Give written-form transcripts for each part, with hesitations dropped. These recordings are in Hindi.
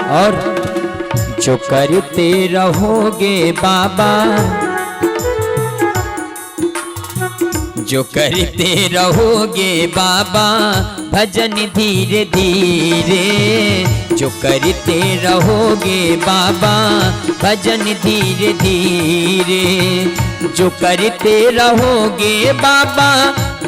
और जो करते रहोगे बाबा, जो करते रहोगे बाबा भजन धीरे धीरे, जो करते रहोगे बाबा भजन धीरे धीरे, जो करते रहोगे बाबा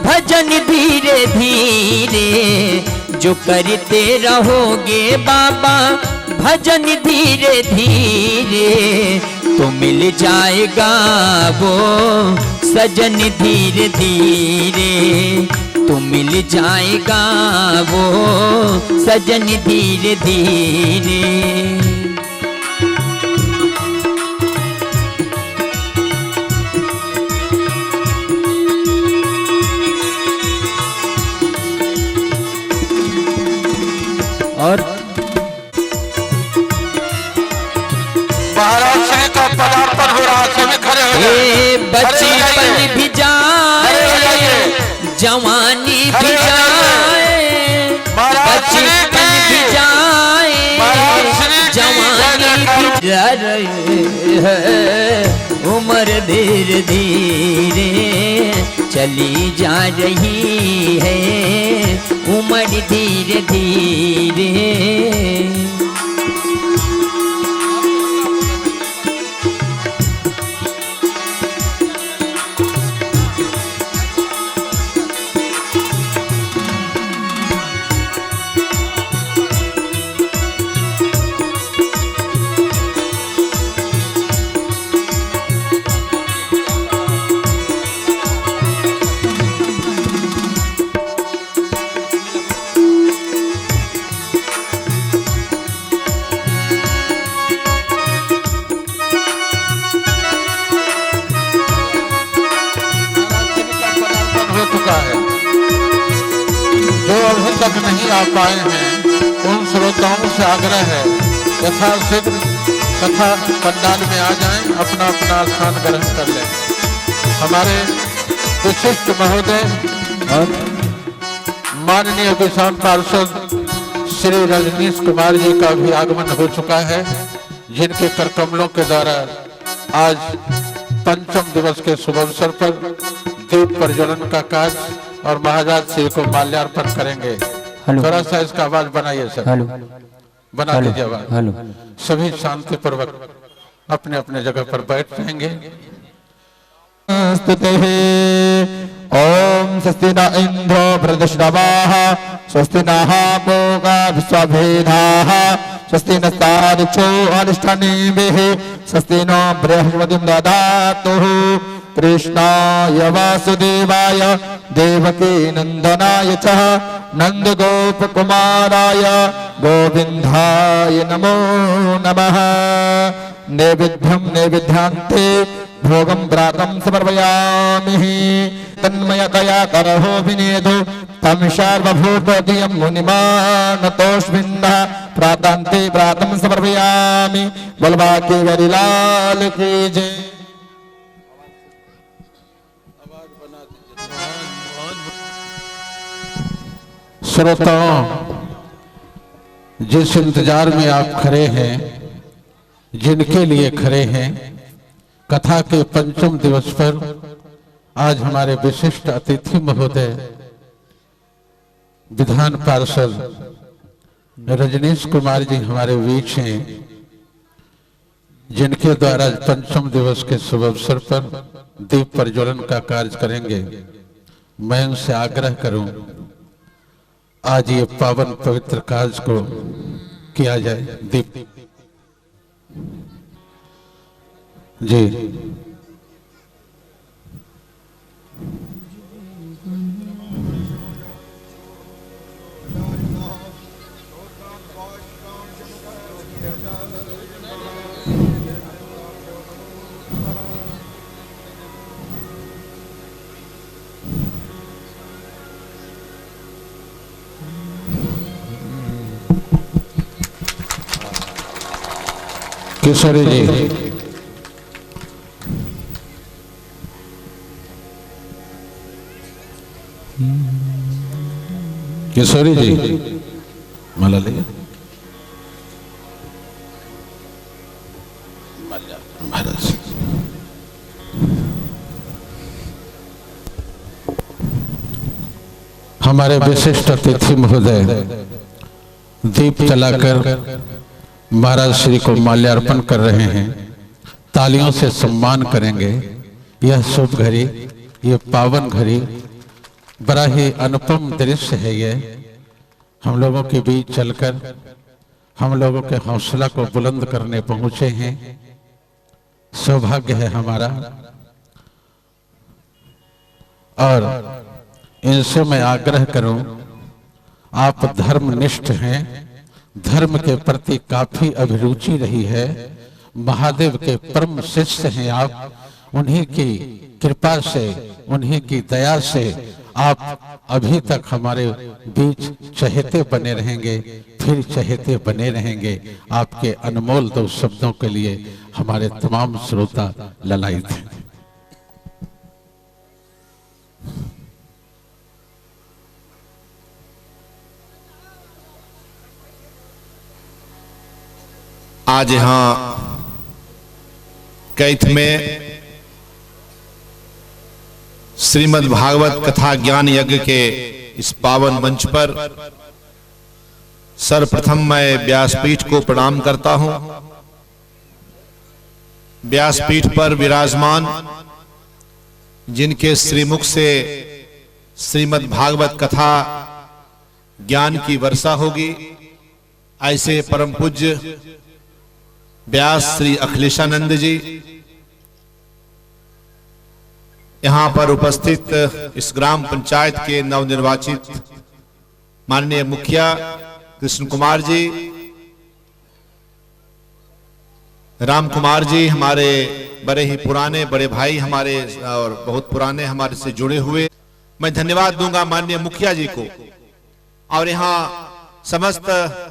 भजन धीरे धीरे, जो करते रहोगे बाबा भजन धीरे धीरे, तो मिल जाएगा वो सजन धीरे धीरे, तो मिल जाएगा वो सजन धीरे धीरे। और महाराज श्री का पदार्पण हो रहा, सभी खड़े हो जाए। बचपन भी जाए, जवानी भी जाए, बचपन भी जाए, जवानी भी जाए, उम्र धीरे धीरे चली जा रही है, उम्र धीरे धीरे। जो अभी तक नहीं आ पाए हैं उन श्रोताओं से आग्रह है यथाशीघ्र कथा पंडाल में आ जाएं, अपना अपना स्थान ग्रहण कर लें। हमारे विशिष्ट महोदय और माननीय विधान पार्षद श्री रजनीश कुमार जी का भी आगमन हो चुका है, जिनके करकमलों के द्वारा आज पंचम दिवस के शुभ अवसर पर दीप प्रज्वलन का कार्य और महाराज श्री को माल्यार्पण करेंगे। थोड़ा सा इसका आवाज बनाइए सर, बना दीजिए आवाज। सभी शांति पूर्वक अपने अपने जगह पर बैठ जाएंगे। ओम स्वस्ति न इंद्रो वृद्धश्रवाः, स्वस्ति नः पूषा विश्ववेदाः, स्वस्ति नस्तार्क्ष्यो अरिष्टनेमिः, स्वस्ति नो बृहस्पतिं ददातु। कृष्णाय वासुदेवाय देवकी नंदनाय च नंदगोपकुमाराय गोविंदाय नमो नमः। नैवेद्यं नैवेद्यान्ते भोगं प्रातं समर्पयामि। तन्मयतया करहो विनेदो तं सार्वभौमधियं मुनिमानतोऽस्मिन्नः प्रातान्ते प्रातं समर्पयामि। बलवाके गरिलाल की जय। श्रोताओं, जिस इंतजार में आप खड़े हैं, जिनके लिए खड़े हैं, कथा के पंचम दिवस पर आज हमारे विशिष्ट अतिथि महोदय विधान पार्षद रजनीश कुमार जी हमारे बीच हैं, जिनके द्वारा पंचम दिवस के शुभ अवसर पर दीप प्रज्वलन का कार्य करेंगे। मैं उनसे आग्रह करूं आज ये पावन पवित्र कार्य को किया जाए। दीप जी किशोरी जी, किशोरी जी माला ले। महाराज हमारे विशिष्ट अतिथि महोदय दीप जलाकर महाराज श्री को माल्यार्पण कर रहे हैं। तालियों से सम्मान करेंगे। यह शुभ घड़ी, ये पावन घड़ी, बड़ा ही अनुपम दृश्य है। ये हम लोगों के बीच चलकर हम लोगों के हौसला को बुलंद करने पहुंचे हैं। सौभाग्य है हमारा। और इनसे मैं आग्रह करूं, आप धर्मनिष्ठ हैं, धर्म के प्रति काफी अभिरुचि रही है, महादेव के परम शिष्य हैं आप। उन्हीं की कृपा से, उन्हीं की दया से आप अभी तक हमारे बीच चहेते बने रहेंगे, फिर चहेते बने रहेंगे। आपके अनमोल 2 शब्दों के लिए हमारे तमाम श्रोता ललायित हैं। आज यहाँ कैथ में श्रीमद् भागवत कथा ज्ञान यज्ञ के इस पावन मंच पर सर्वप्रथम मैं व्यासपीठ को प्रणाम करता हूं। व्यासपीठ पर विराजमान जिनके श्रीमुख से श्रीमद् भागवत कथा ज्ञान की वर्षा होगी, ऐसे परम पूज्य व्यास श्री अखिलेशानंद जी, यहां पर उपस्थित इस ग्राम पंचायत के नवनिर्वाचित माननीय मुखिया कृष्ण कुमार जी, राम कुमार जी, हमारे बड़े ही पुराने बड़े भाई हमारे और बहुत पुराने हमारे से जुड़े हुए, मैं धन्यवाद दूंगा माननीय मुखिया जी को और यहाँ समस्त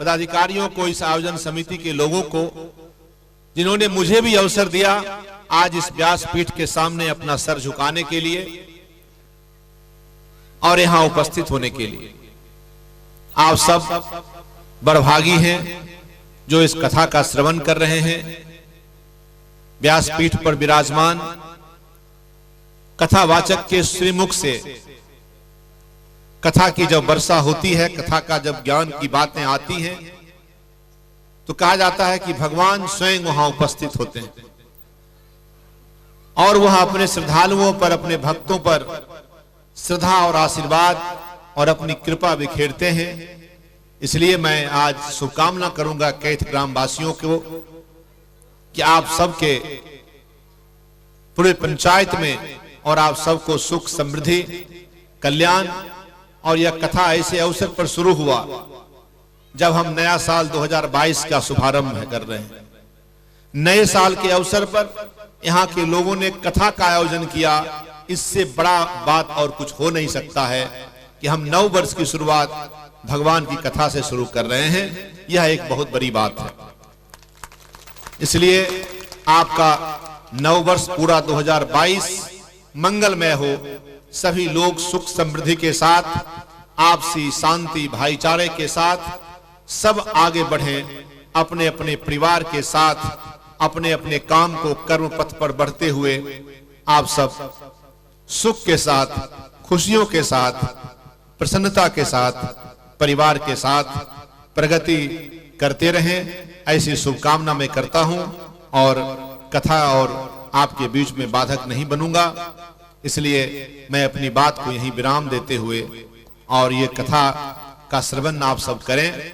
पदाधिकारियों को, इस आयोजन समिति के लोगों को, जिन्होंने मुझे भी अवसर दिया आज इस व्यासपीठ के सामने अपना सर झुकाने के लिए और यहां उपस्थित होने के लिए। आप सब बड़भागी हैं जो इस कथा का श्रवण कर रहे हैं। व्यासपीठ पर विराजमान कथावाचक के श्रीमुख से कथा की जब वर्षा होती है, कथा का जब ज्ञान की बातें आती हैं, तो कहा जाता है कि भगवान स्वयं वहां उपस्थित होते हैं और वह अपने श्रद्धालुओं पर, अपने भक्तों पर श्रद्धा और आशीर्वाद और अपनी कृपा बिखेरते हैं। इसलिए मैं आज शुभकामना करूंगा कैथ ग्राम वासियों को कि आप सबके पूरे पंचायत में और आप सबको सुख, समृद्धि, कल्याण। और यह कथा ऐसे अवसर पर शुरू हुआ जब हम नया साल 2022 का शुभारंभ कर रहे हैं। नए साल के अवसर पर यहाँ के लोगों ने कथा का आयोजन किया। इससे बड़ा बात और कुछ हो नहीं सकता है कि हम नव वर्ष की शुरुआत भगवान की कथा से शुरू कर रहे हैं। यह एक बहुत बड़ी बात है। इसलिए आपका नव वर्ष पूरा 2022 मंगलमय हो, सभी लोग सुख समृद्धि के साथ, आपसी शांति भाईचारे के साथ सब आगे बढ़ें, अपने अपने परिवार के साथ, अपने अपने काम को कर्म पथ पर बढ़ते हुए आप सब सुख के साथ, खुशियों के साथ, प्रसन्नता के साथ, परिवार के साथ प्रगति करते रहें। ऐसी शुभकामना मैं करता हूं और कथा और आपके बीच में बाधक नहीं बनूंगा। इसलिए मैं अपनी बात को यहीं विराम देते हुए और ये कथा का श्रवण आप सब करें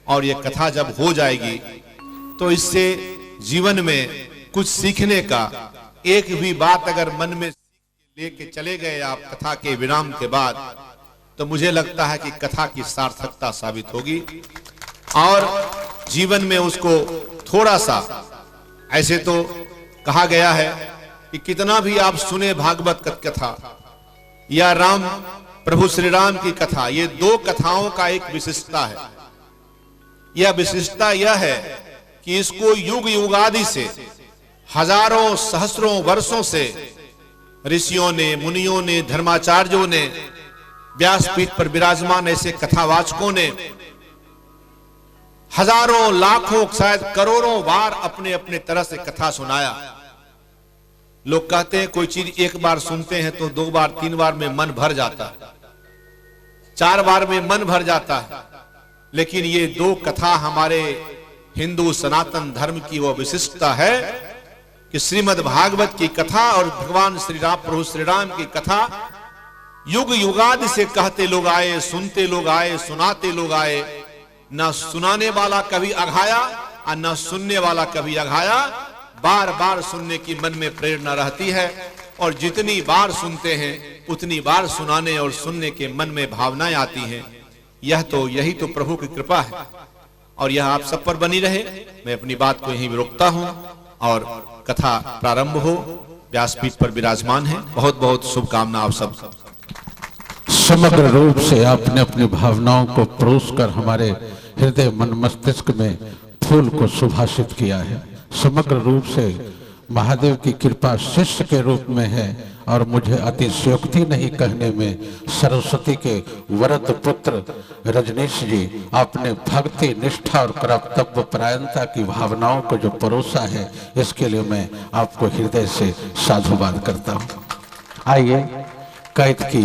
और ये कथा जब हो जाएगी तो इससे जीवन में कुछ सीखने का एक भी बात अगर मन में लेके चले गए आप कथा के विराम के बाद, तो मुझे लगता है कि कथा की सार्थकता साबित होगी और जीवन में उसको थोड़ा सा, ऐसे तो कहा गया है कि कितना भी आप सुने भागवत कथा या राम प्रभु श्री राम की कथा, ये 2 कथाओं का एक विशिष्टता है। यह विशिष्टता यह है कि इसको युग युगादि से, हजारों सहस्रों वर्षों से ऋषियों ने, मुनियों ने, धर्माचार्यों ने, व्यासपीठ पर विराजमान ऐसे कथावाचकों ने हजारों लाखों शायद करोड़ों बार अपने अपने तरह से कथा सुनाया। लोग कहते हैं कोई चीज एक बार सुनते हैं तो 2 बार 3 बार में मन भर जाता है, 4 बार में मन भर जाता है। लेकिन ये 2 कथा हमारे हिंदू सनातन धर्म की वो विशिष्टता है कि श्रीमद् भागवत की कथा और भगवान श्री राम प्रभु श्री राम की कथा युग युगादि से कहते लोग आए, सुनते लोग आए, सुनाते लोग आए। न सुनाने वाला कभी अघाया और न सुनने वाला कभी अघाया। बार बार सुनने की मन में प्रेरणा रहती है और जितनी बार सुनते हैं उतनी बार सुनाने और सुनने के मन में भावनाएं आती हैं। यही तो प्रभु की कृपा है और यह आप सब पर बनी रहे। मैं अपनी बात को यहीं रोकता हूं और कथा प्रारंभ हो। व्यासपीठ पर विराजमान है। बहुत बहुत शुभकामना आप सब। समग्र रूप से आपने अपनी भावनाओं को परोस कर हमारे हृदय मन मस्तिष्क में फूल को सुभाषित किया है। समग्र रूप से महादेव की कृपा शिष्य के रूप में है और मुझे अतिशयोक्ति नहीं कहने में सरस्वती के वरद पुत्र रजनीश जी, आपने भक्ति निष्ठा और कर्तव्य परायणता की भावनाओं को जो परोसा है, इसके लिए मैं आपको हृदय से साधुवाद करता हूँ। आइए कैद की